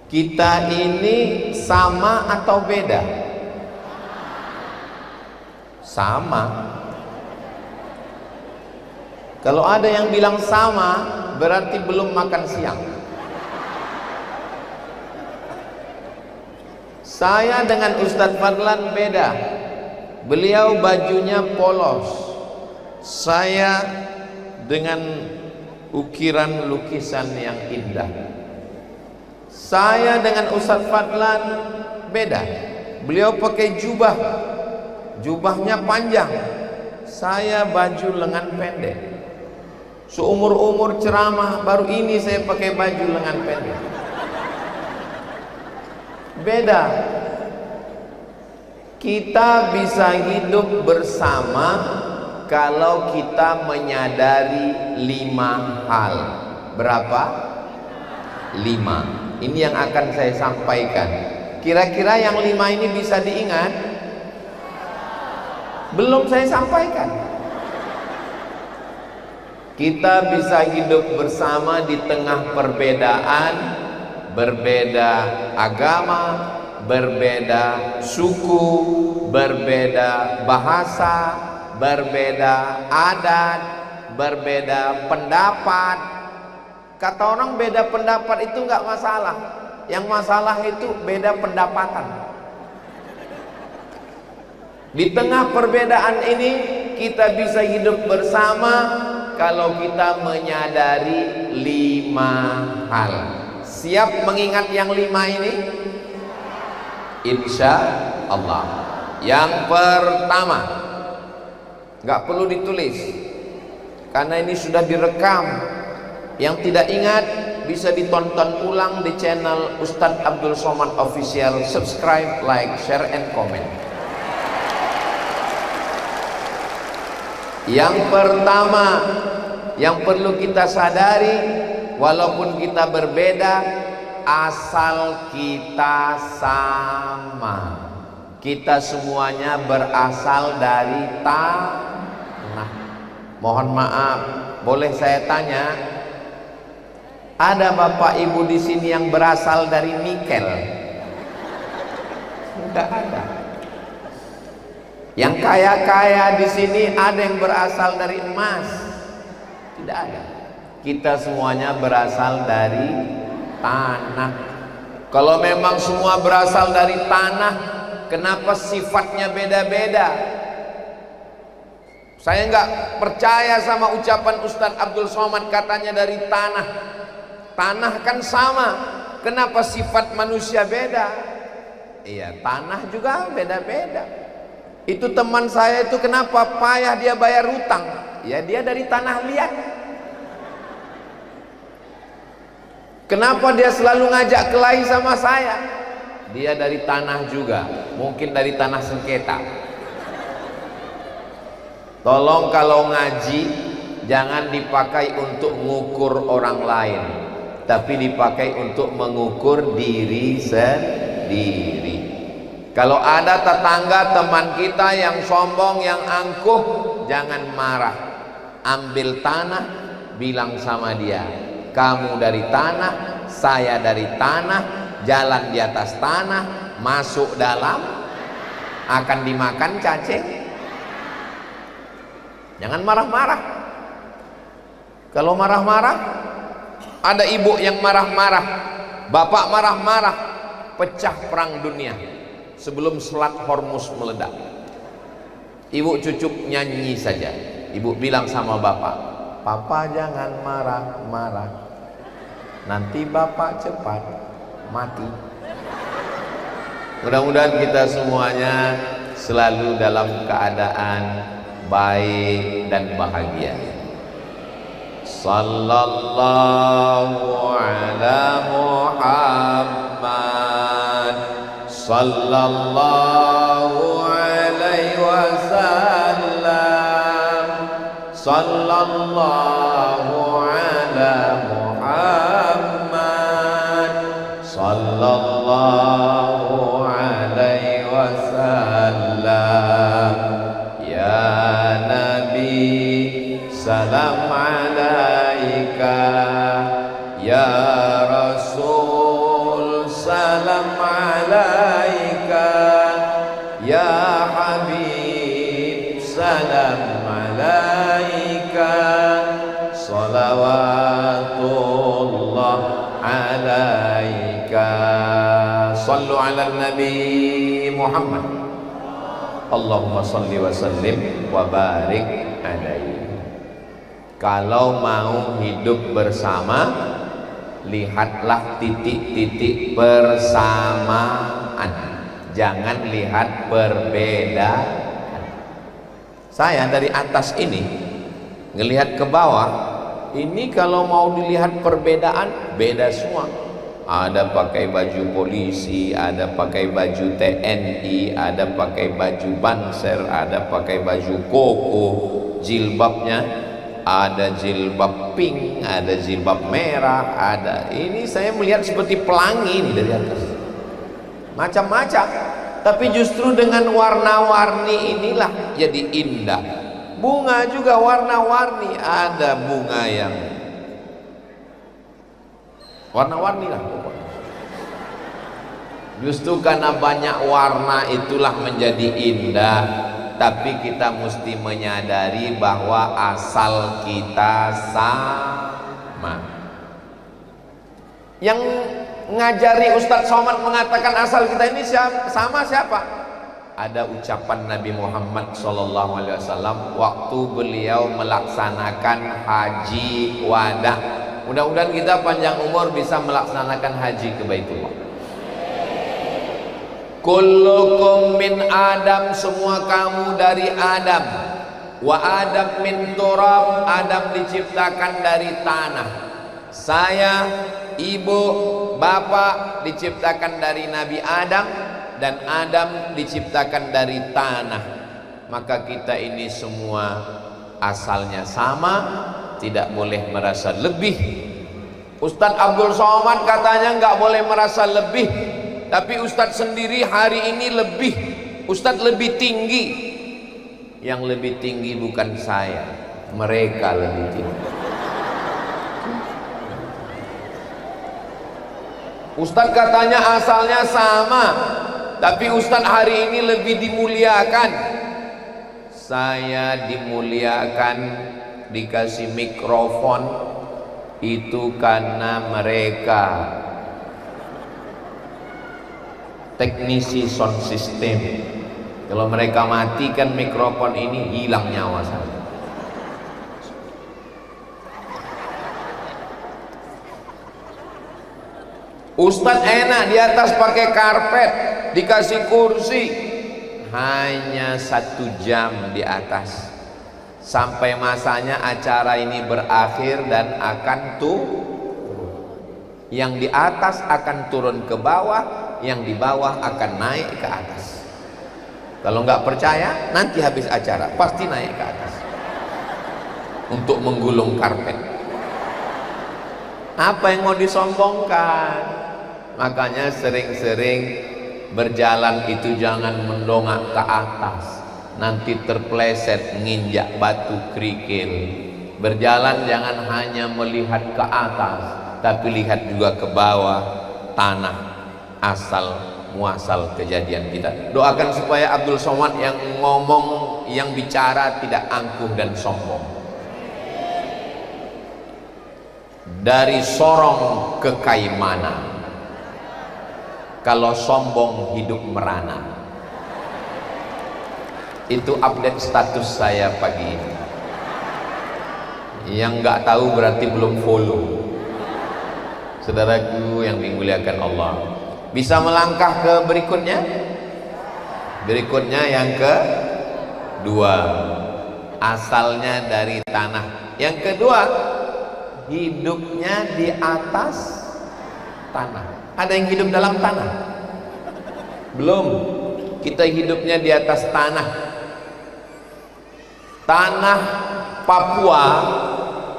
Kita ini sama atau beda? Sama. Kalau ada yang bilang sama, berarti belum makan siang. Saya dengan Ustadz Fadlan beda. Beliau bajunya polos, saya dengan ukiran lukisan yang indah. Saya dengan Ustadz Fadlan beda. Beliau pakai jubah, jubahnya panjang, saya baju lengan pendek. Seumur-umur ceramah baru ini saya pakai baju lengan pendek. Beda. Kita bisa hidup bersama kalau kita menyadari 5 hal. Berapa? 5. Ini yang akan saya sampaikan. Kira-kira yang 5 ini bisa diingat? Belum saya sampaikan. Kita bisa hidup bersama di tengah perbedaan, berbeda agama, berbeda suku, berbeda bahasa, berbeda adat, berbeda pendapat. Kata orang beda pendapat itu enggak masalah. Yang masalah itu beda pendapatan. Di tengah perbedaan ini kita bisa hidup bersama kalau kita menyadari 5 hal. Siap mengingat yang 5 ini? Insya Allah. Yang pertama, nggak perlu ditulis karena ini sudah direkam. Yang tidak ingat bisa ditonton ulang di channel Ustadz Abdul Somad Official. Subscribe, like, share, and comment. Yang pertama yang perlu kita sadari, walaupun kita berbeda, asal kita sama. Kita semuanya berasal dari tanah. Mohon maaf, boleh saya tanya? Ada bapak ibu di sini yang berasal dari nikel? Tidak ada. Yang kaya-kaya di sini ada yang berasal dari emas? Tidak ada. Kita semuanya berasal dari tanah. Kalau memang semua berasal dari tanah, kenapa sifatnya beda-beda? Saya nggak percaya sama ucapan Ustadz Abdul Somad katanya dari tanah. Tanah kan sama, kenapa sifat manusia beda? Iya, tanah juga beda-beda. Itu teman saya itu kenapa payah dia bayar hutang? Ya dia dari tanah liat. Kenapa dia selalu ngajak kelahi sama saya? Dia dari tanah juga, mungkin dari tanah sengketa. Tolong kalau ngaji jangan dipakai untuk mengukur orang lain, tapi dipakai untuk mengukur diri sendiri. Kalau ada tetangga teman kita yang sombong, yang angkuh, jangan marah. Ambil tanah, bilang sama dia, kamu dari tanah, saya dari tanah, jalan di atas tanah, masuk dalam, akan dimakan cacing. Jangan marah-marah. Kalau marah-marah, ada ibu yang marah-marah, bapak marah-marah, pecah perang dunia sebelum Selat Hormuz meledak. Ibu cucuk nyanyi saja. Ibu bilang sama bapak, papa jangan marah-marah, nanti bapak cepat mati. Mudah-mudahan kita semuanya selalu dalam keadaan baik dan bahagia. Sallallahu ala Muhammad, sallallahu alaihi wasallam, sallallahu ala Muhammad, sallallahu alaihi wasallam. Ya Nabi, salam alaika. Ya Rasul, salam alaika ya Habib, salam alaika, salawatullah alaika. Sallu ala Nabi Muhammad. Allahumma salli wa sallim wa barik alaihi. Kalau mau hidup bersama, lihatlah titik-titik persamaan, jangan lihat perbedaan. Saya dari atas ini ngelihat ke bawah, ini kalau mau dilihat perbedaan, beda semua. Ada pakai baju polisi, ada pakai baju TNI, ada pakai baju Banser, ada pakai baju koko, jilbabnya ada jilbab pink, ada jilbab merah, ada ini. Saya melihat seperti pelangi ini dari atas, macam-macam. Tapi justru dengan warna-warni inilah jadi indah. Bunga juga warna-warni, ada bunga yang warna-warni lah pokoknya. Justru karena banyak warna itulah menjadi indah. Tapi kita mesti menyadari bahwa asal kita sama. Yang ngajari Ustadz Somad mengatakan asal kita ini sama siapa? Ada ucapan Nabi Muhammad SAW waktu beliau melaksanakan haji wada. Mudah-mudahan kita panjang umur bisa melaksanakan haji ke Baitullah. Kullukum min Adam, semua kamu dari Adam. Wa Adam min turab, Adam diciptakan dari tanah. Saya, ibu, bapak diciptakan dari Nabi Adam, dan Adam diciptakan dari tanah. Maka kita ini semua asalnya sama, tidak boleh merasa lebih. Ustadz Abdul Somad katanya nggak boleh merasa lebih, tapi Ustadz sendiri hari ini lebih. Ustadz lebih tinggi. Yang lebih tinggi bukan saya, mereka lebih tinggi. Ustadz katanya asalnya sama, tapi Ustadz hari ini lebih dimuliakan. Saya dimuliakan, dikasih mikrofon, itu karena mereka teknisi sound system. Kalau mereka matikan mikrofon ini, hilang nyawa saya. Ustadz enak di atas pakai karpet, dikasih kursi, hanya 1 jam di atas, sampai masanya acara ini berakhir dan akan yang di atas akan turun ke bawah, yang di bawah akan naik ke atas. Kalau nggak percaya, nanti habis acara pasti naik ke atas untuk menggulung karpet. Apa yang mau disombongkan? Makanya sering-sering berjalan itu jangan mendongak ke atas, nanti terpleset nginjak batu kerikil. Berjalan jangan hanya melihat ke atas, tapi lihat juga ke bawah, tanah asal muasal kejadian kita. Doakan supaya Abdul Somad yang ngomong, yang bicara tidak angkuh dan sombong. Dari Sorong ke Kaimana, kalau sombong hidup merana. Itu update status saya pagi ini. Yang nggak tahu berarti belum follow. Saudaraku yang dimuliakan Allah, bisa melangkah ke berikutnya? Berikutnya yang kedua, asalnya dari tanah. Yang kedua, hidupnya di atas tanah. Ada yang hidup dalam tanah? Belum. Kita hidupnya di atas tanah. Tanah Papua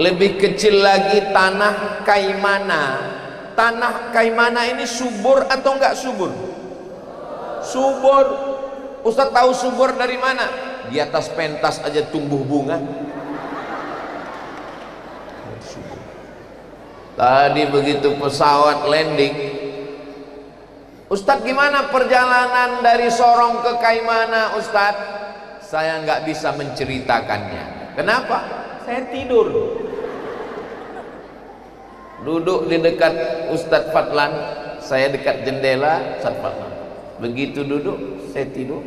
lebih kecil lagi tanah Kaimana. Tanah Kaimana ini subur atau enggak subur? Subur. Ustaz tahu subur dari mana? Di atas pentas aja tumbuh bunga. Tadi begitu pesawat landing, Ustadz, gimana perjalanan dari Sorong ke Kaimana Ustadz? Saya nggak bisa menceritakannya. Kenapa? Saya tidur. Duduk di dekat Ustadz Fadlan, saya dekat jendela Ustadz Fadlan. Begitu duduk, saya tidur.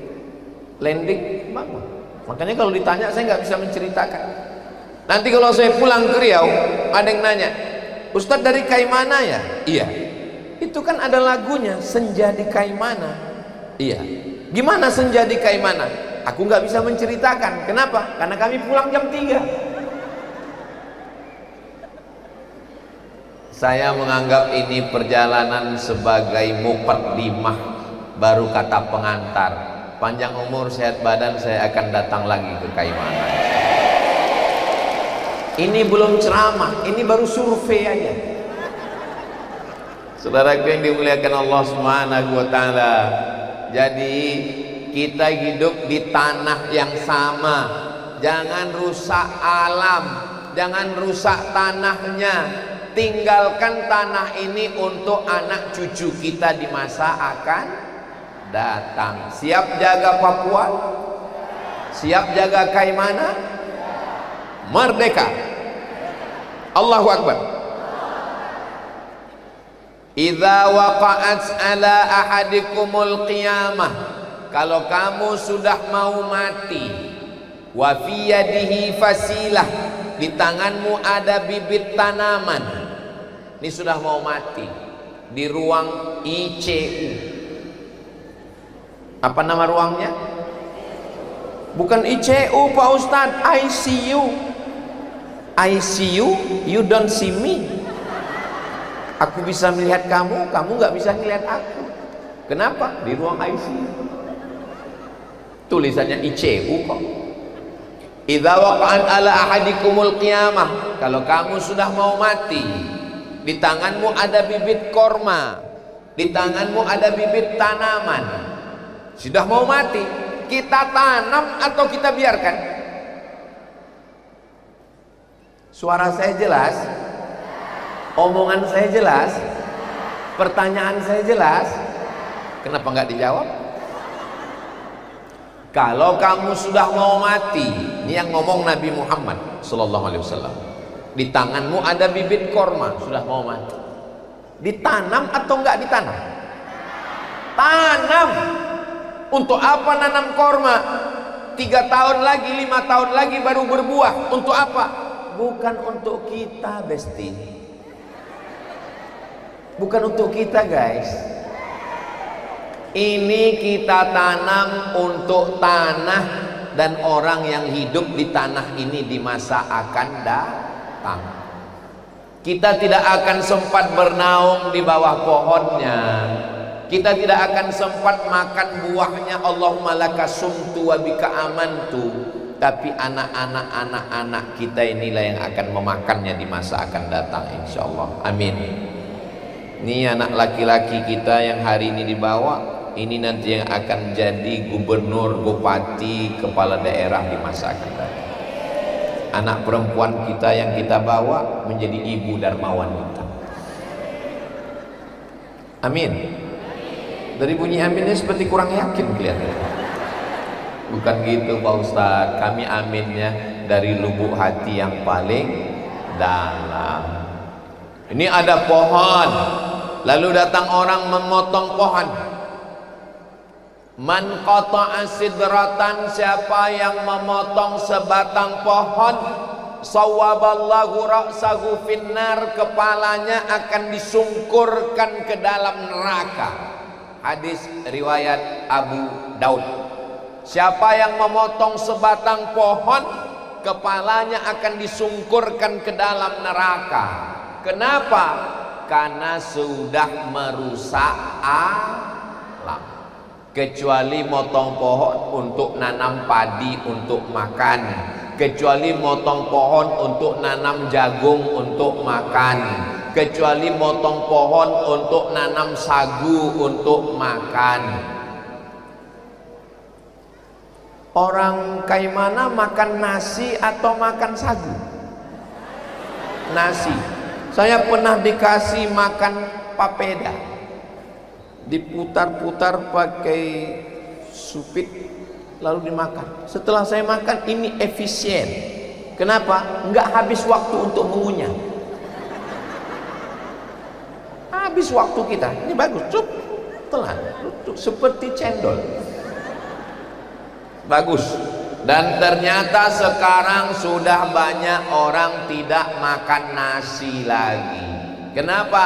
Landing, bangun. Makanya kalau ditanya saya nggak bisa menceritakan. Nanti kalau saya pulang ke Riau, ada yang nanya, Ustadz dari Kaimana ya? Iya. Itu kan ada lagunya, Senja di Kaimana. Iya. Gimana senja di Kaimana? Aku nggak bisa menceritakan. Kenapa? Karena kami pulang jam 3. Saya menganggap ini perjalanan sebagai muqaddimah, baru kata pengantar. Panjang umur sehat badan, saya akan datang lagi ke Kaimana. Ini belum ceramah, ini baru survei aja. Saudaraku yang dimuliakan Allah Subhanahu wa taala. Jadi kita hidup di tanah yang sama. Jangan rusak alam, jangan rusak tanahnya. Tinggalkan tanah ini untuk anak cucu kita di masa akan datang. Siap jaga Papua? Siap jaga Kaimana? Merdeka! Allahu Akbar. Idza waqa'at ala ahadikumul qiyamah, kalau kamu sudah mau mati, wa fi yadihi fasilah, di tanganmu ada bibit tanaman. Ini sudah mau mati di ruang ICU. Apa nama ruangnya? Bukan ICU Pak Ustadz, ICU. ICU, you don't see me. Aku bisa melihat kamu, kamu nggak bisa melihat aku. Kenapa? Di ruang ICU. Tulisannya ICU kok. Idza waqa'at ala ahadikumul qiyamah, kalau kamu sudah mau mati, di tanganmu ada bibit korma, di tanganmu ada bibit tanaman. Sudah mau mati, kita tanam atau kita biarkan? Suara saya jelas? Omongan saya jelas? Pertanyaan saya jelas? Kenapa nggak dijawab? Kalau kamu sudah mau mati, ini yang ngomong Nabi Muhammad Sallallahu Alaihi Wasallam, di tanganmu ada bibit korma, sudah mau mati, ditanam atau nggak ditanam? Tanam. Untuk apa nanam korma? 3 tahun lagi, 5 tahun lagi baru berbuah. Untuk apa? Bukan untuk kita, Besti. Bukan untuk kita, guys. Ini kita tanam untuk tanah dan orang yang hidup di tanah ini di masa akan datang. Kita tidak akan sempat bernaung di bawah pohonnya. Kita tidak akan sempat makan buahnya. Allahumma laka sumtu wa bika amantu. Tapi anak-anak kita inilah yang akan memakannya di masa akan datang, insyaallah. Amin. Ini anak laki-laki kita yang hari ini dibawa, ini nanti yang akan jadi gubernur, bupati, kepala daerah di masa akan datang. Anak perempuan kita yang kita bawa menjadi ibu dharma wanita. Amin. Dari bunyi aminnya seperti kurang yakin kelihatannya. Bukan gitu Pak Ustadz, kami aminnya dari lubuk hati yang paling dalam. Ini ada pohon, lalu datang orang memotong pohon. Man qata'a sidratan, siapa yang memotong sebatang pohon, sawwaballahu ra'sahu finnar, kepalanya akan disungkurkan ke dalam neraka. Hadis riwayat Abu Daud. Siapa yang memotong sebatang pohon, kepalanya akan disungkurkan ke dalam neraka. Kenapa? Karena sudah merusak alam. Kecuali motong pohon untuk nanam padi untuk makan, kecuali motong pohon untuk nanam jagung untuk makan, kecuali motong pohon untuk nanam sagu untuk makan. Orang Kaimana makan nasi atau makan sagu? Nasi. Saya pernah dikasih makan papeda. diputar-putar pakai supit lalu dimakan. Setelah saya makan, ini efisien. Kenapa? Nggak habis waktu untuk mengunyah. Habis waktu kita. Ini bagus, cup, telan, seperti cendol. Bagus. Dan ternyata sekarang sudah banyak orang tidak makan nasi lagi. Kenapa?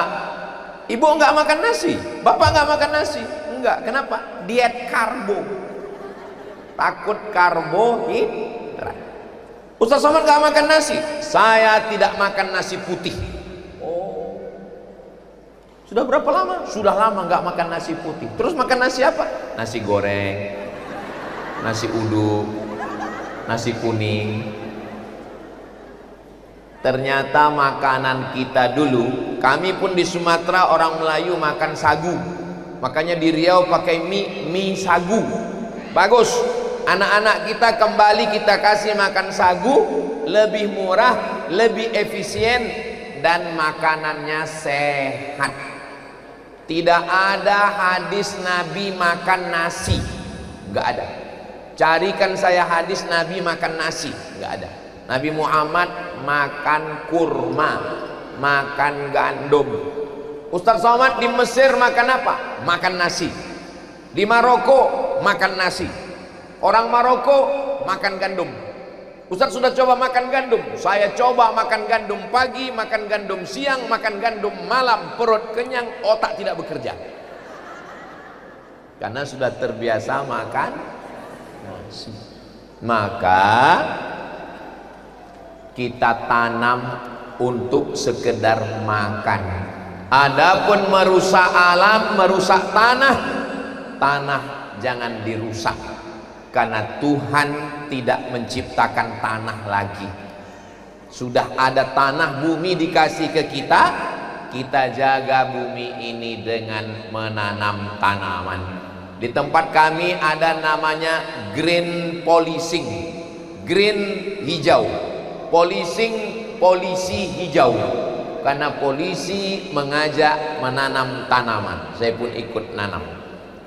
Ibu nggak makan nasi, bapak nggak makan nasi. Enggak, kenapa? Diet karbo. Takut karbohidrat. Ustaz Somad nggak makan nasi. Saya tidak makan nasi putih. Oh, sudah berapa lama? Sudah lama nggak makan nasi putih. Terus makan nasi apa? Nasi goreng, nasi uduk, nasi kuning. Ternyata makanan kita dulu, kami pun di Sumatera orang Melayu makan sagu. Makanya di Riau pakai mie sagu. Bagus. Anak-anak kita kembali kita kasih makan sagu, lebih murah, lebih efisien, dan makanannya sehat. Tidak ada hadis Nabi makan nasi, nggak ada. Carikan saya hadis Nabi makan nasi, nggak ada. Nabi Muhammad makan kurma, makan gandum. Ustaz Somad di Mesir makan apa? Makan nasi. Di Maroko makan nasi. Orang Maroko makan gandum. Ustaz sudah coba makan gandum. Saya coba makan gandum pagi, makan gandum siang, makan gandum malam. Perut kenyang, otak tidak bekerja. Karena sudah terbiasa makan nasi. Maka kita tanam untuk sekedar makan. Adapun merusak alam, merusak tanah, tanah jangan dirusak. Karena Tuhan tidak menciptakan tanah lagi. Sudah ada tanah, bumi dikasih ke kita. Kita jaga bumi ini dengan menanam tanaman. Di tempat kami ada namanya green policing. Green hijau, policing polisi hijau. Karena polisi mengajak menanam tanaman. Saya pun ikut nanam.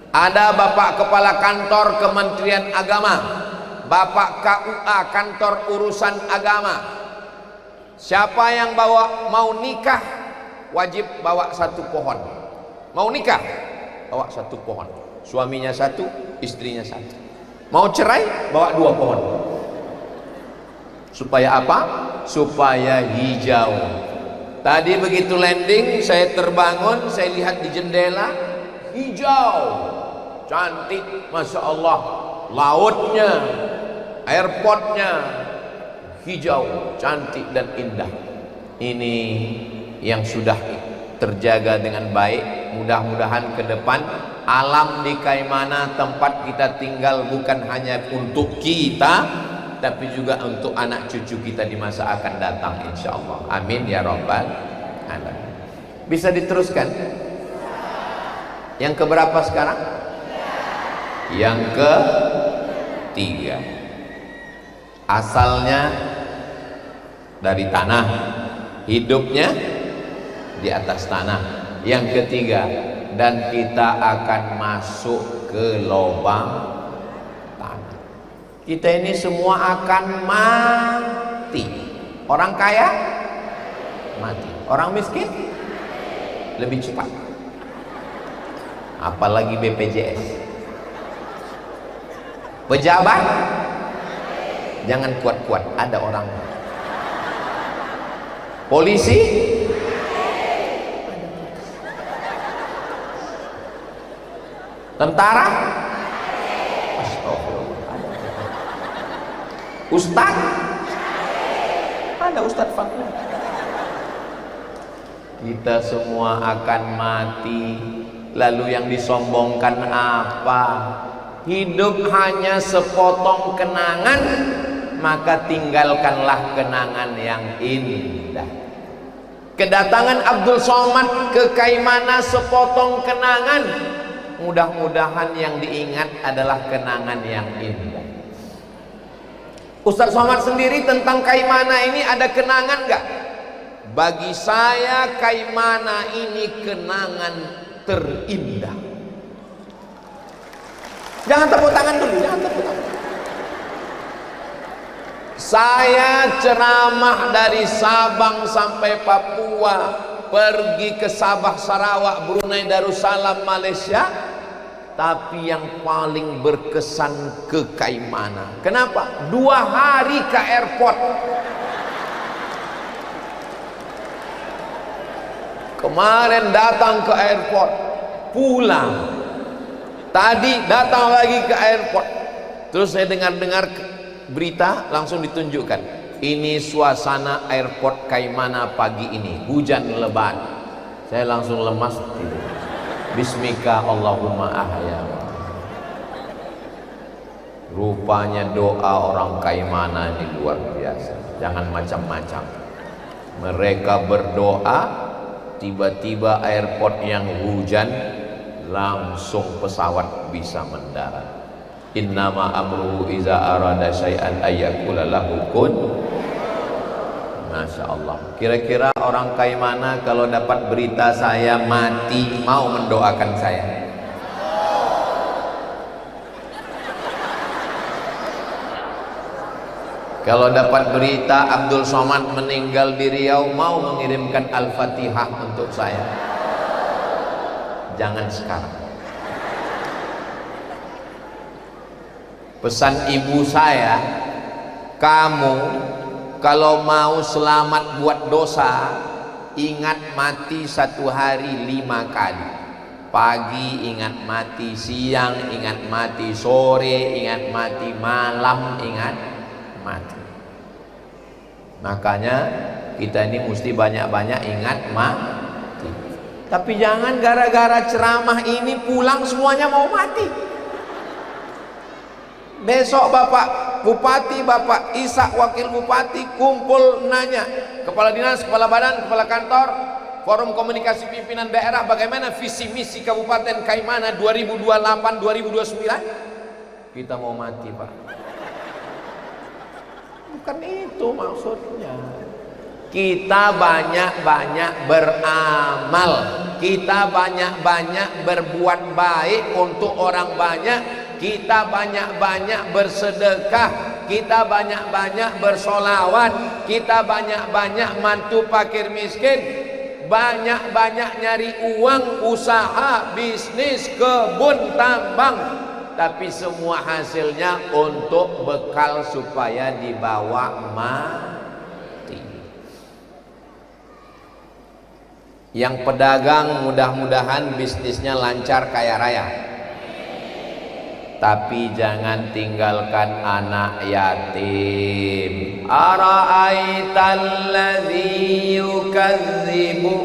Ada Bapak Kepala Kantor Kementerian Agama, Bapak KUA Kantor Urusan Agama. Siapa yang mau nikah wajib bawa satu pohon. Mau nikah bawa satu pohon. Suaminya satu, istrinya satu. Mau cerai bawa dua pohon. Supaya apa? Supaya hijau. Tadi begitu landing, saya terbangun, saya lihat di jendela, hijau, cantik, Masya Allah. Lautnya, airportnya, hijau, cantik dan indah. Ini yang sudah terjaga dengan baik. Mudah-mudahan ke depan alam di Kaimana tempat kita tinggal bukan hanya untuk kita, tapi juga untuk anak cucu kita di masa akan datang, insya Allah. Amin ya Rabbal alamin. Bisa diteruskan? Yang keberapa sekarang? Yang ketiga. Asalnya dari tanah, hidupnya di atas tanah. Yang ketiga, dan kita akan masuk ke lubang tanah. Kita ini semua akan mati. Orang kaya mati, orang miskin lebih cepat. Apalagi BPJS. Pejabat jangan kuat-kuat, ada orang. Polisi tentara, Ustaz, ada Ustaz Fakir. Kita semua akan mati. Lalu yang disombongkan apa? Hidup hanya sepotong kenangan, maka tinggalkanlah kenangan yang indah. Kedatangan Abdul Somad ke Kaimana sepotong kenangan. Mudah-mudahan yang diingat adalah kenangan yang indah. Ustaz Somad sendiri tentang Kaimana ini ada kenangan enggak? Bagi saya Kaimana ini kenangan terindah. Jangan tepuk tangan dulu, jangan tepuk tangan. Saya ceramah dari Sabang sampai Papua, pergi ke Sabah, Sarawak, Brunei Darussalam, Malaysia, tapi yang paling berkesan ke Kaimana. Kenapa? 2 hari ke airport. Kemarin datang ke airport, pulang. Tadi datang lagi ke airport. Terus saya dengar-dengar berita, langsung ditunjukkan. Ini suasana airport Kaimana pagi ini, hujan lebat. Saya langsung lemas tidur. Bismika Allahumma ahya. Rupanya doa orang Kaimana ini luar biasa. Jangan macam-macam. Mereka berdoa, tiba-tiba airport yang hujan, langsung pesawat bisa mendarat. Innama amruhu iza arada syai'an ayyakula lahu kun. Masya Allah. Kira-kira orang Kaimana kalau dapat berita saya mati, mau mendoakan saya? Kalau dapat berita Abdul Somad meninggal di Riau, mau mengirimkan Al-Fatihah untuk saya? Jangan sekarang. Pesan ibu saya, kamu kalau mau selamat buat dosa, ingat mati 1 hari 5 kali. Pagi ingat mati, siang ingat mati, sore ingat mati, malam ingat mati. Makanya kita ini mesti banyak-banyak ingat mati. Tapi jangan gara-gara ceramah ini pulang semuanya mau mati. Besok Bapak Bupati, Bapak Ishak Wakil Bupati kumpul nanya, Kepala Dinas, Kepala Badan, Kepala Kantor, Forum Komunikasi Pimpinan Daerah, bagaimana visi misi Kabupaten Kaimana 2028-2029? Kita mau mati, Pak. Bukan itu maksudnya. Kita banyak-banyak beramal, kita banyak-banyak berbuat baik untuk orang banyak, kita banyak-banyak bersedekah, kita banyak-banyak bersolawat, kita banyak-banyak mantu fakir miskin, banyak-banyak nyari uang, usaha, bisnis, kebun, tambang. Tapi semua hasilnya untuk bekal supaya dibawa mati. Yang pedagang mudah-mudahan bisnisnya lancar kaya raya. Tapi jangan tinggalkan anak yatim. Ara'aital ladzi yukadzibu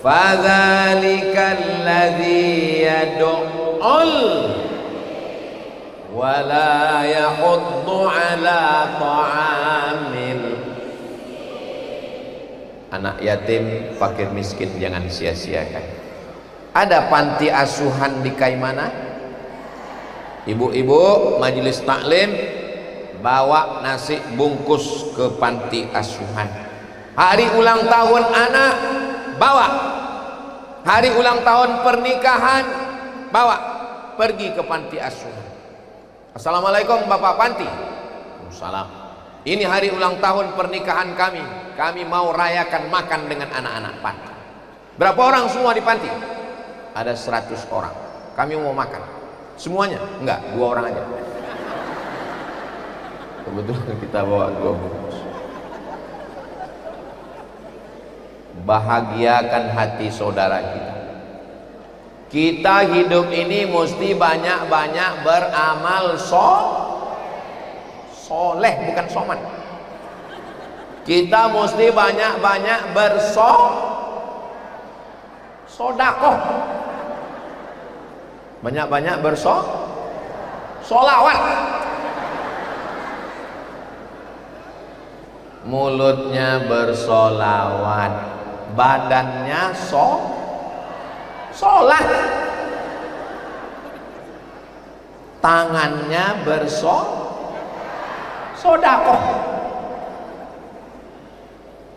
fadzalikal ladzi yad'u wala yahuddu ala ta'amil. Anak yatim, fakir miskin jangan sia-siakan. Ada panti asuhan di Kaimana. Ibu-ibu majelis taklim bawa nasi bungkus ke panti asuhan. Hari ulang tahun anak bawa, hari ulang tahun pernikahan bawa, pergi ke panti asuhan. Assalamualaikum Bapak Panti. Salam. Ini hari ulang tahun pernikahan kami. Kami mau rayakan makan dengan anak-anak panti. Berapa orang semua di panti? Ada 100 orang. Kami mau makan. Semuanya? Enggak, 2 orang aja. Kebetulan kita bawa 2 bungkus. Bahagiakan hati saudara kita. Kita hidup ini mesti banyak-banyak beramal soleh, bukan soman. Kita mesti banyak-banyak bersodakoh, banyak-banyak solawat. Mulutnya bersolawat, badannya sholat, tangannya bersodakoh.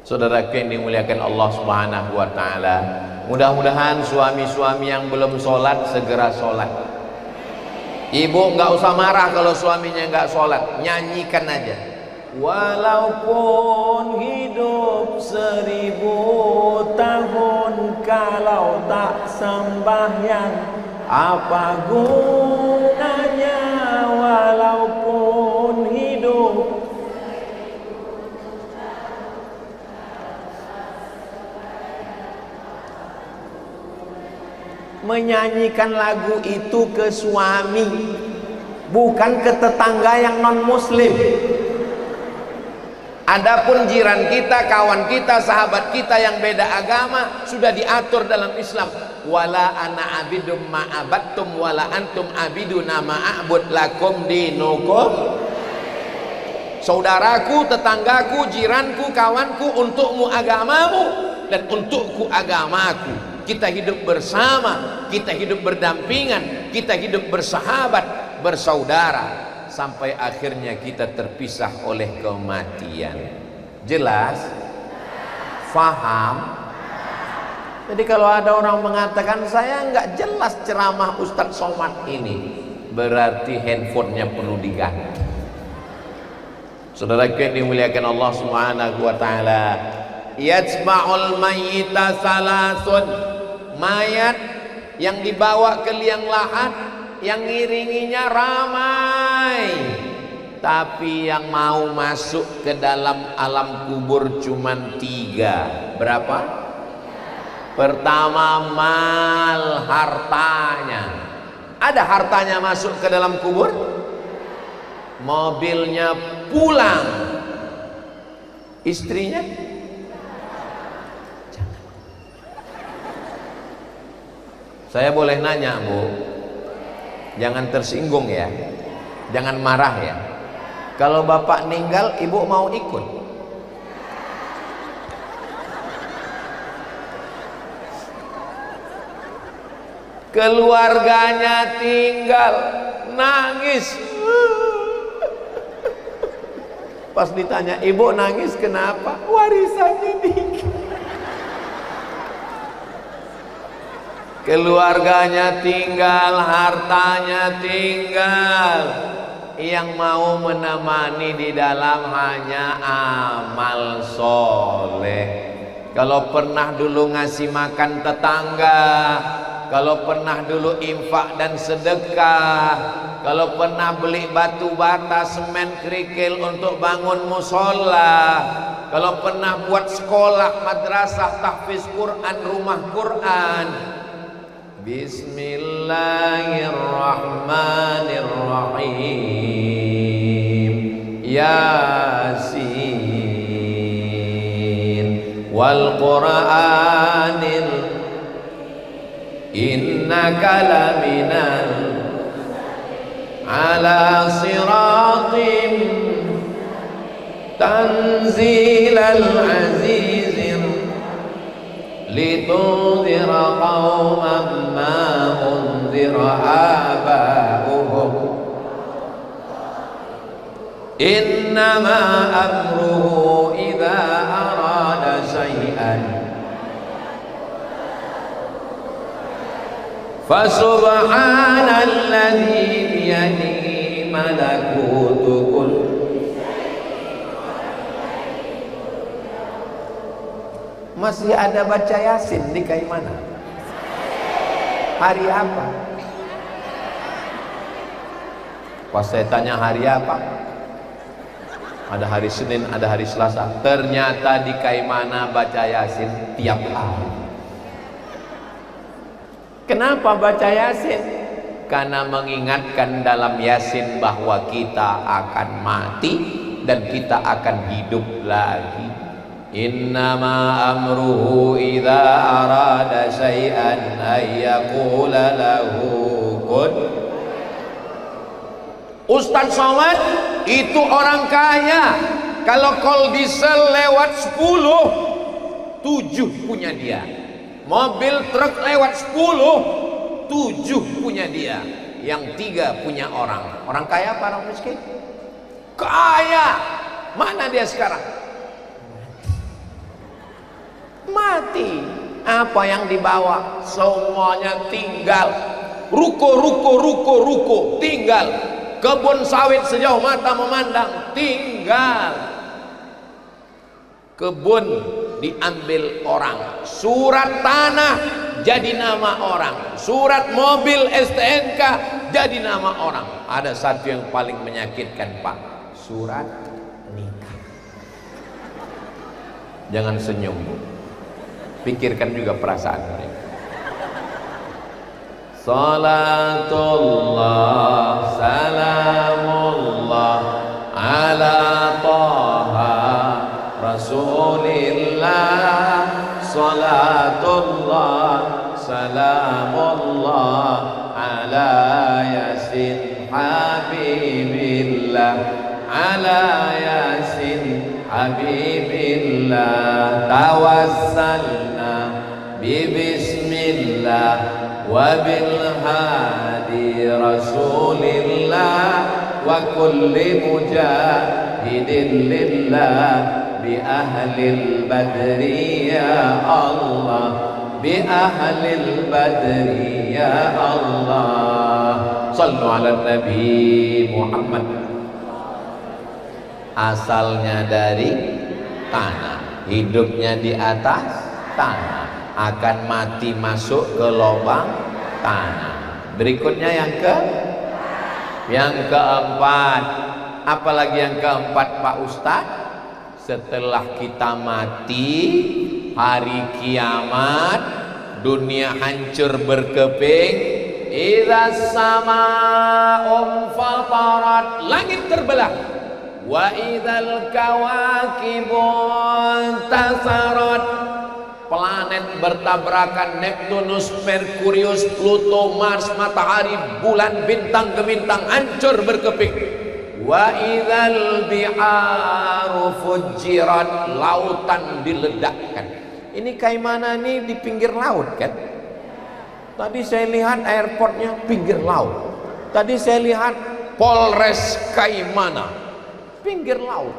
Saudara yang dimuliakan Allah Subhanahu wa taala, Mudah-mudahan suami-suami yang belum sholat segera sholat. Ibu nggak usah marah kalau suaminya nggak sholat, nyanyikan aja. Walaupun hidup 1000 tahun, kalau tak sembahyang apa gunanya? Walaupun hidup. Menyanyikan lagu itu ke suami, bukan ke tetangga yang non muslim. Adapun jiran kita, kawan kita, sahabat kita yang beda agama sudah diatur dalam Islam. Wala ana abidum ma'abattum wala antum abiduna ma'abud lakum dinukum. Saudaraku, tetanggaku, jiranku, kawanku, untukmu agamamu dan untukku agamaku. Kita hidup bersama, kita hidup berdampingan, kita hidup bersahabat, bersaudara, sampai akhirnya kita terpisah oleh kematian. Jelas? Faham? Jadi kalau ada orang mengatakan saya nggak jelas ceramah Ustadz Somad ini, berarti handphonenya perlu diganti. Saudaraku yang dimuliakan Allah Subhanahu wa taala, yatsma'ul mayyita salasun. Mayat yang dibawa ke liang lahat, yang ngiringinya ramai, tapi yang mau masuk ke dalam alam kubur cuman 3. Berapa? Pertama, mal, hartanya. Ada hartanya masuk ke dalam kubur, mobilnya pulang, istrinya saya boleh nanya, Bu? Jangan tersinggung ya, jangan marah ya. Kalau bapak meninggal, ibu mau ikut? Keluarganya tinggal, nangis. Pas ditanya, ibu nangis kenapa? Warisannya dikit. Keluarganya tinggal, hartanya tinggal. Yang mau menemani di dalam hanya amal soleh. Kalau pernah dulu ngasih makan tetangga, kalau pernah dulu infak dan sedekah, kalau pernah beli batu bata, semen, kerikil untuk bangun musola, kalau pernah buat sekolah, madrasah, tahfiz Quran, rumah Quran. Bismillahirrahmanirrahim. Yasin wal Qur'anil innaka laminal ala siratim tanzilal azizir litunzira qauman ma unzira aba'uhum innama amruhu idza arada syai'an fasubhanalladzi biyadihi malakutu kulli. Masih ada baca Yasin di Kaimana? Hari apa? Pas saya tanya hari apa, ada hari Senin, ada hari Selasa. Ternyata di Kaimana baca Yasin tiap hari. Kenapa baca Yasin? Karena mengingatkan dalam Yasin bahwa kita akan mati dan kita akan hidup lagi. Innama amruhu idza arada syai'an ay yaqula lahu kun. Ustadz Somad itu orang kaya. Kalau call diesel lewat 10, 7 punya dia. Mobil truk lewat 10, 7 punya dia. Yang 3 punya orang. Orang kaya apa orang miskin? Kaya. Mana dia sekarang? Mati. Apa yang dibawa? Semuanya tinggal. Ruko tinggal. Kebun sawit sejauh mata memandang tinggal. Kebun diambil orang. Surat tanah jadi nama orang. Surat mobil STNK jadi nama orang. Ada satu yang paling menyakitkan, Pak. Surat nikah. Jangan senyum, Bu. Pikirkan juga perasaan mereka. Salatullah salamullah ala taha Rasulillah. Salatullah salamullah ala yasin habibillah. Ala yasin habibillah. Tawassalna bismillah wa bil hadi rasulillah wa kulli mujahidin lillah bi ahlil badri ya Allah, bi ahlil badri ya Allah. Sallu ala Nabi Muhammad. Asalnya dari tanah, hidupnya di atas tanah, akan mati masuk ke lubang tanah. Berikutnya yang keempat. Apalagi yang keempat, Pak Ustadz? Setelah kita mati, hari kiamat, dunia hancur berkeping, idza sama'um fatarat, langit terbelah, wa idzal kawakibun tasarat, planet bertabrakan, Neptunus, Merkurius, Pluto, Mars, matahari, bulan, bintang ke bintang hancur berkeping. Wa idzal biharu fujirat, lautan diledakkan. Ini kayak mana nih, di pinggir laut kan? Tadi saya lihat airportnya pinggir laut. Tadi saya lihat Polres Kaimana pinggir laut.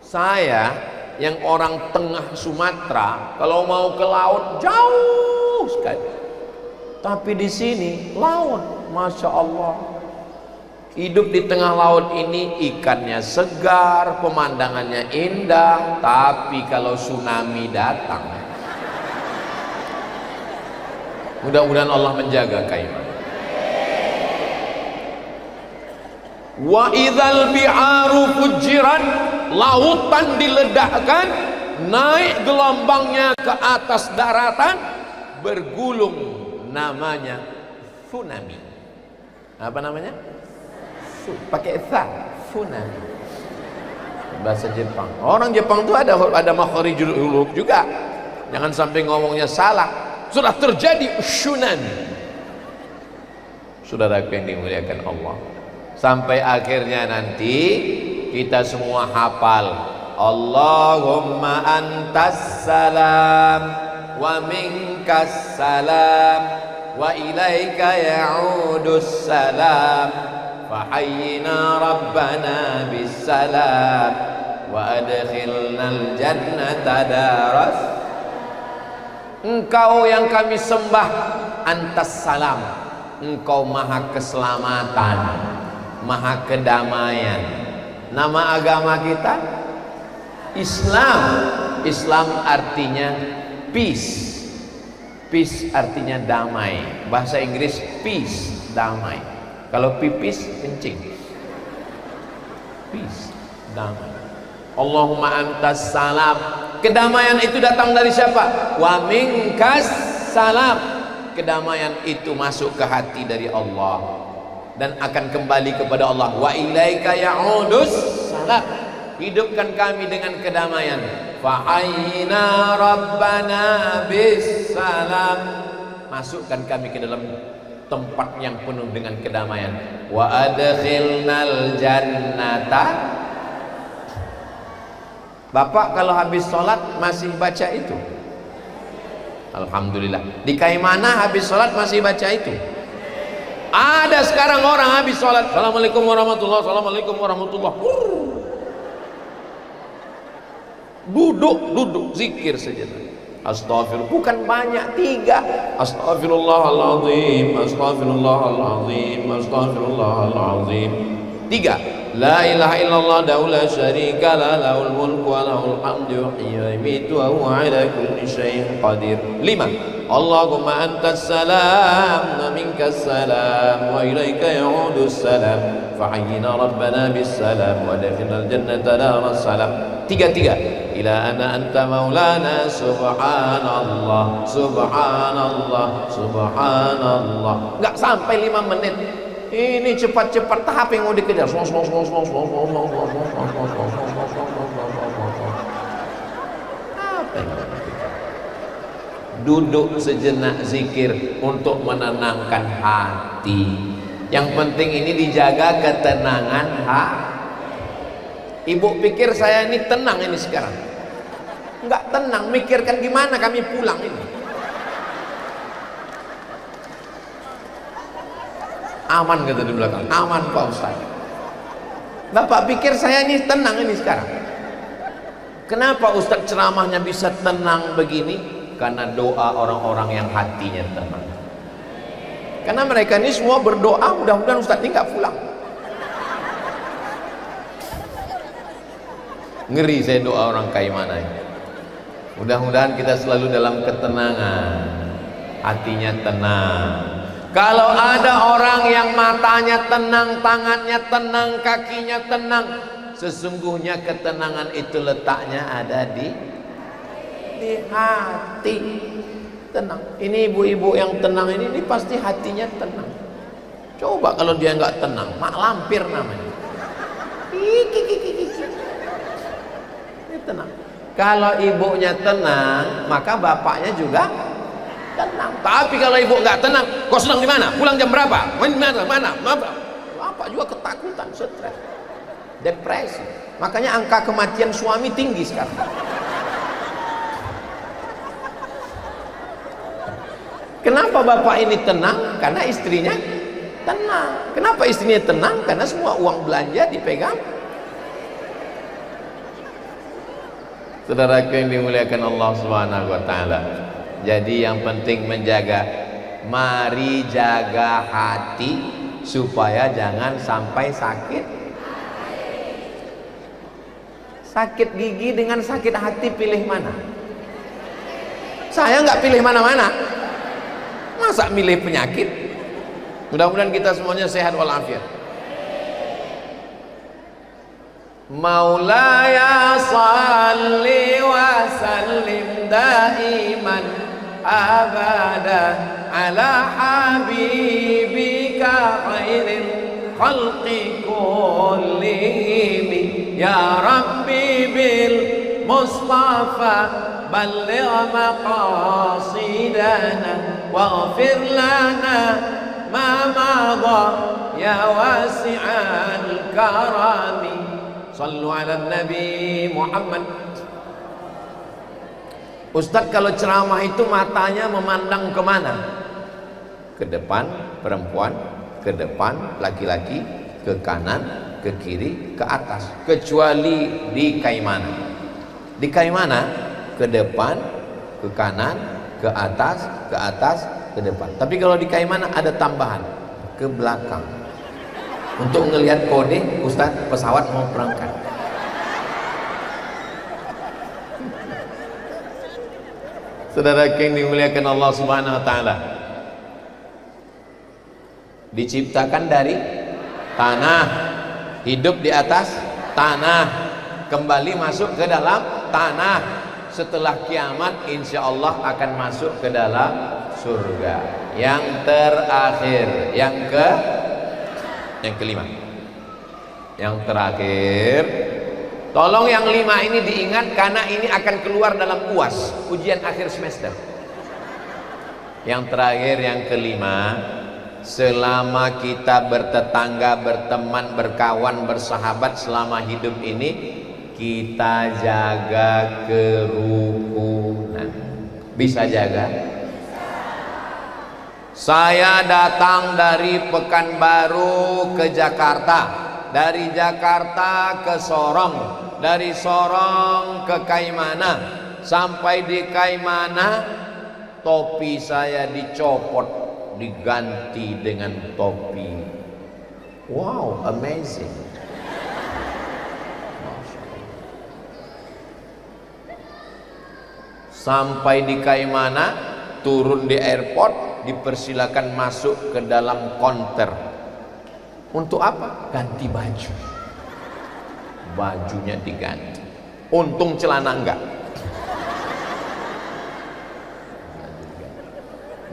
Saya yang orang tengah Sumatera, kalau mau ke laut jauh sekali. Tapi di sini laut, masya Allah. Hidup di tengah laut ini, ikannya segar, pemandangannya indah. Tapi kalau tsunami datang, mudah-mudahan Allah menjaga Kaiman. Wa idzal bi'aru fujirat, lautan diledakkan, naik gelombangnya ke atas daratan, bergulung, namanya tsunami. Apa namanya? Pakai tha, tsunami. Bahasa Jepang. Orang Jepang itu ada makharijul huruf juga. Jangan sampai ngomongnya salah. Sudah terjadi tsunami. Saudaraku yang dimuliakan Allah. Sampai akhirnya nanti kita semua hafal Allahumma antas salam wa minkas salam wa ilaika ya'udus salam fahayyina rabbana bisalam wa adkhilnal jannata daras. Engkau yang kami sembah, antas salam, engkau maha keselamatan, maha kedamaian. Nama agama kita Islam. Islam artinya peace. Peace artinya damai. Bahasa Inggris peace, damai. Kalau pipis, kencing. Peace, damai. Allahumma antas salam. Kedamaian itu datang dari siapa? Wa minkas salam. Kedamaian itu masuk ke hati dari Allah dan akan kembali kepada Allah. Wa ilaika ya'udus salam. Hidupkan kami dengan kedamaian. Fa'ayna rabbana bis salam. Masukkan kami ke dalam tempat yang penuh dengan kedamaian. Wa adkhilnal jannata. Bapak kalau habis sholat masih baca itu? Alhamdulillah. Di Kaimana habis sholat masih baca itu? Ada sekarang orang habis sholat, Assalamualaikum warahmatullahi, Assalamualaikum warahmatullahi. Duduk zikir saja. Astaghfirullah, bukan banyak, 3. Astaghfirullahaladzim, astaghfirullahaladzim, astaghfirullahaladzim. 3. La ilaha illallah la syarika lah, lahul mulku wa lahul hamdu yuhyi wa yumiitu wa huwa ala kulli syai'in qadir. 5. Allahumma antas salam wa minkas salam wa ilaika ya'udus salam fahayyina rabbana bis salam wa adkhilnal jannata daras salam. 3. Ila ana anta maulana subhanallah subhanallah subhanallah. Enggak sampai 5 menit. Ini cepat-cepat, tahap yang mau dikejar. Duduk sejenak zikir untuk menenangkan hati. Yang penting ini dijaga ketenangan hati. Ibu pikir saya ini tenang ini sekarang? Enggak tenang, mikirkan gimana kami pulang ini. Aman kata di belakang, aman Pak Ustaz. Bapak pikir saya ini tenang ini sekarang? Kenapa Ustaz ceramahnya bisa tenang begini? Karena doa orang-orang yang hatinya tenang. Karena mereka ini semua berdoa, mudah-mudahan Ustaz ini nggak pulang. Ngeri saya doa orang kayak mana ya. Mudah-mudahan kita selalu dalam ketenangan, hatinya tenang. Kalau ada orang yang matanya tenang, tangannya tenang, kakinya tenang, sesungguhnya ketenangan itu letaknya ada di hati. Tenang. Ini ibu-ibu yang tenang ini pasti hatinya tenang. Coba kalau dia nggak tenang, mak lampir namanya. Ini tenang. Kalau ibunya tenang, maka bapaknya juga tenang. Tapi kalau ibu nggak tenang, kau senang di mana? Pulang jam berapa? Mana? Bapak juga ketakutan, stres, depresi. Makanya angka kematian suami tinggi sekarang. Kenapa bapak ini tenang? Karena istrinya tenang. Kenapa istrinya tenang? Karena semua uang belanja dipegang. Saudaraku yang dimuliakan Allah Subhanahu wa taala. Jadi yang penting menjaga, mari jaga hati supaya jangan sampai sakit. Sakit gigi dengan sakit hati pilih mana? Saya nggak pilih mana-mana. Masa milih penyakit? Mudah-mudahan kita semuanya sehat walafiat. Maulaya salli wa sallim daiman abada ala habibika khairil khalqi kullihim ya rabbi bil mustafa balligh maqasidana waghfir lana ma madha ya wasi'al karami. Sallu ala Nabi Muhammad. Ustadz kalau ceramah itu matanya memandang kemana? Ke depan perempuan, ke depan laki-laki, ke kanan, ke kiri, ke atas. Kecuali di Kaimana. Di Kaimana ke depan, ke kanan, ke atas, ke depan. Tapi kalau di Kaimana ada tambahan, ke belakang. Untuk ngelihat kode, Ustadz pesawat mau berangkat. Saudara yang dimuliakan Allah Subhanahu wa taala, diciptakan dari tanah, hidup di atas tanah, kembali masuk ke dalam tanah. Setelah kiamat insya Allah akan masuk ke dalam surga. Yang terakhir, yang kelima, yang terakhir, tolong yang 5 ini diingat karena ini akan keluar dalam UAS, ujian akhir semester. Yang terakhir, yang kelima, selama kita bertetangga, berteman, berkawan, bersahabat selama hidup ini, kita jaga kerukunan. Bisa jaga? Saya datang dari Pekanbaru ke Jakarta, dari Jakarta ke Sorong, dari Sorong ke Kaimana. sampai di Kaimana topi saya dicopot, diganti dengan topi. Wow, amazing. Sampai di Kaimana, turun di airport, dipersilakan masuk ke dalam konter. Untuk apa? Ganti baju. Bajunya diganti. Untung celana enggak.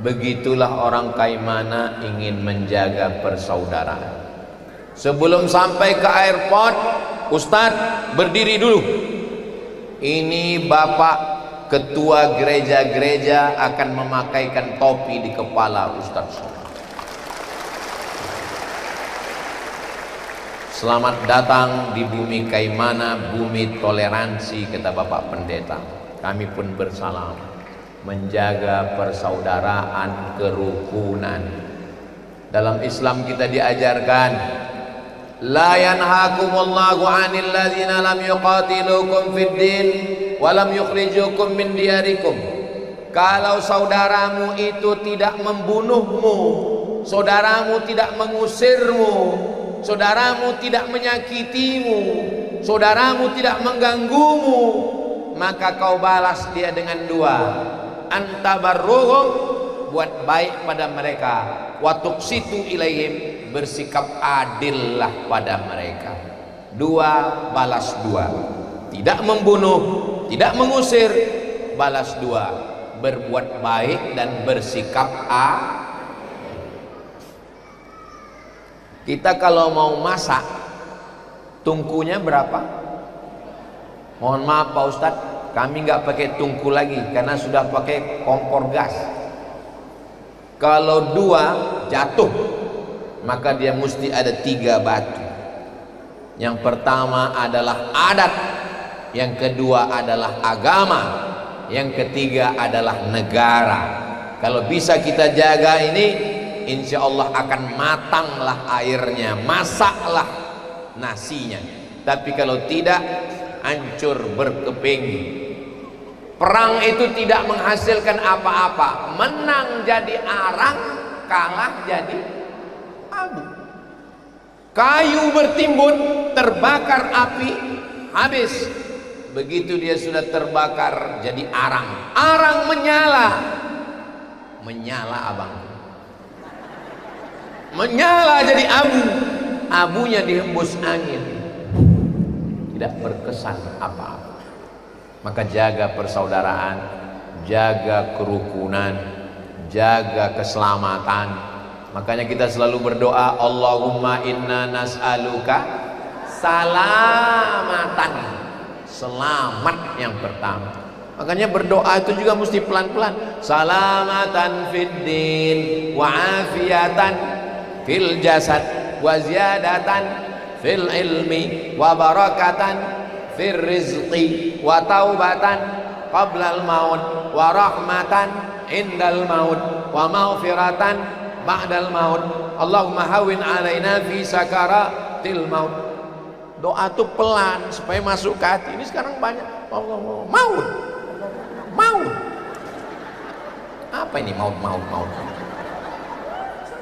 Begitulah orang Kaimana ingin menjaga persaudaraan. Sebelum sampai ke airport, Ustadz berdiri dulu. Ini Bapak Ketua gereja-gereja akan memakaikan topi di kepala Ustadz. Selamat datang di bumi Kaimana, bumi toleransi, kata Bapak Pendeta. Kami pun bersalam, menjaga persaudaraan, kerukunan. Dalam Islam kita diajarkan, la yanhakumullahu 'anil ladzina lam yuqatilukum fid din wa lam yukhrijukum min diyarikum. Kalau saudaramu itu tidak membunuhmu, saudaramu tidak mengusirmu, saudaramu tidak menyakitimu, saudaramu tidak mengganggumu, maka kau balas dia dengan dua. Antabarruhum, buat baik pada mereka, wa tuqsitu ilaihim, bersikap adillah pada mereka. Dua balas dua. Tidak membunuh, tidak mengusir, balas dua. Berbuat baik dan bersikap adil. Kita kalau mau masak, tungkunya berapa? Mohon maaf Pak Ustadz, kami nggak pakai tungku lagi karena sudah pakai kompor gas. Kalau dua jatuh, maka dia mesti ada 3 batu. Yang pertama adalah adat, yang kedua adalah agama, yang ketiga adalah negara. Kalau bisa kita jaga ini, insya Allah akan matanglah airnya, masaklah nasinya. Tapi kalau tidak, hancur berkeping. Perang itu tidak menghasilkan apa-apa. Menang jadi arang, kalah jadi abu. Kayu bertimbun, terbakar api, habis. Begitu dia sudah terbakar jadi arang. Arang menyala. Menyala abang. Menyala jadi abu. Abunya dihembus angin, tidak berkesan apa-apa. Maka jaga persaudaraan, jaga kerukunan, jaga keselamatan. Makanya kita selalu berdoa, Allahumma inna nas'aluka salamatan, selamat yang pertama. Makanya berdoa itu juga mesti pelan-pelan. Salamatan fid din wa afiatan fil jasad wa ziyadatan fil ilmi wa barakatan fil rizqi wa taubatan qabla al maut wa rahmatan indal maut wa maghfiratan ba'dal maut. Allahumma hawin alaina fi sakaratil maut. Doa itu pelan supaya masuk ke hati. Ini sekarang banyak Allah maut. Maut. Apa ini maut?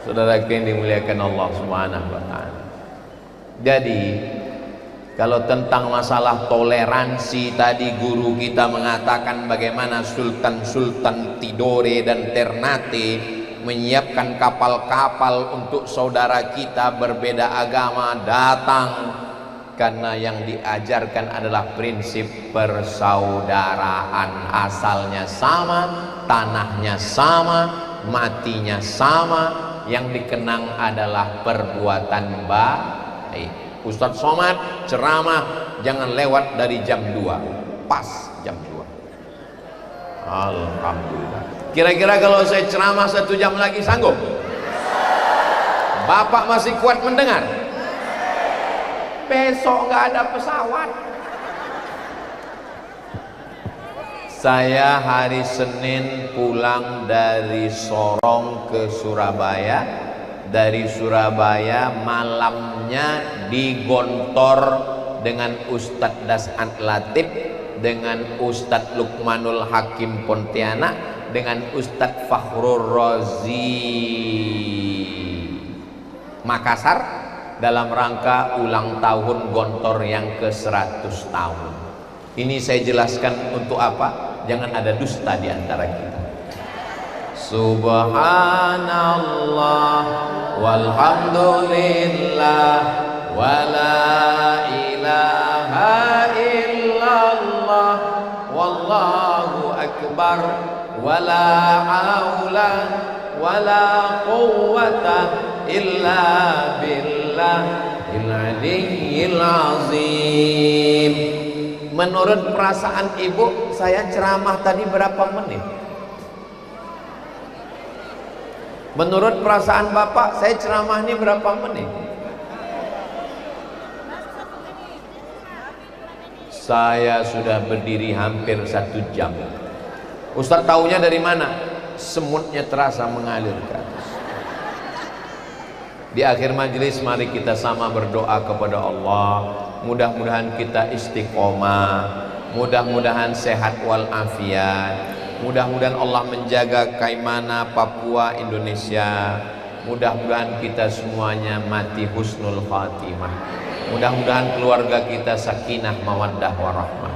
Saudara yang dimuliakan Allah Subhanahu wa taala. Jadi kalau tentang masalah toleransi tadi, guru kita mengatakan bagaimana Sultan Tidore dan Ternate menyiapkan kapal-kapal untuk saudara kita berbeda agama datang, karena yang diajarkan adalah prinsip persaudaraan. Asalnya sama, tanahnya sama, matinya sama, yang dikenang adalah perbuatan baik. Ustadz Somad ceramah jangan lewat dari jam 2, pas jam 2. Alhamdulillah. Kira-kira kalau saya ceramah 1 jam lagi sanggup? Bapak masih kuat mendengar? Besok nggak ada pesawat. Saya hari Senin pulang dari Sorong ke Surabaya. Dari Surabaya malamnya digontor dengan Ustadz Das'an Latif dengan Ustadz Lukmanul Hakim Pontianak, dengan Ustadz Fakhrul Razi Makassar, dalam rangka ulang tahun Gontor yang ke-100 tahun. Ini saya jelaskan untuk apa? Jangan ada dusta di antara kita. Subhanallah walhamdulillah wala ilaha illallah wallahu akbar wala haula wala quwwata illa billahil aliyyil azim. Menurut perasaan ibu, saya ceramah tadi berapa menit? Menurut perasaan bapak, saya ceramah ini berapa menit? Saya sudah berdiri hampir 1 jam. Ustaz taunya dari mana? Semutnya terasa mengalir ke atas. Di akhir majelis mari kita sama berdoa kepada Allah. Mudah-mudahan kita istiqomah, mudah-mudahan sehat walafiat, mudah-mudahan Allah menjaga Kaimana, Papua, Indonesia. Mudah-mudahan kita semuanya mati husnul khatimah. Mudah-mudahan keluarga kita sakinah mawaddah warahmah.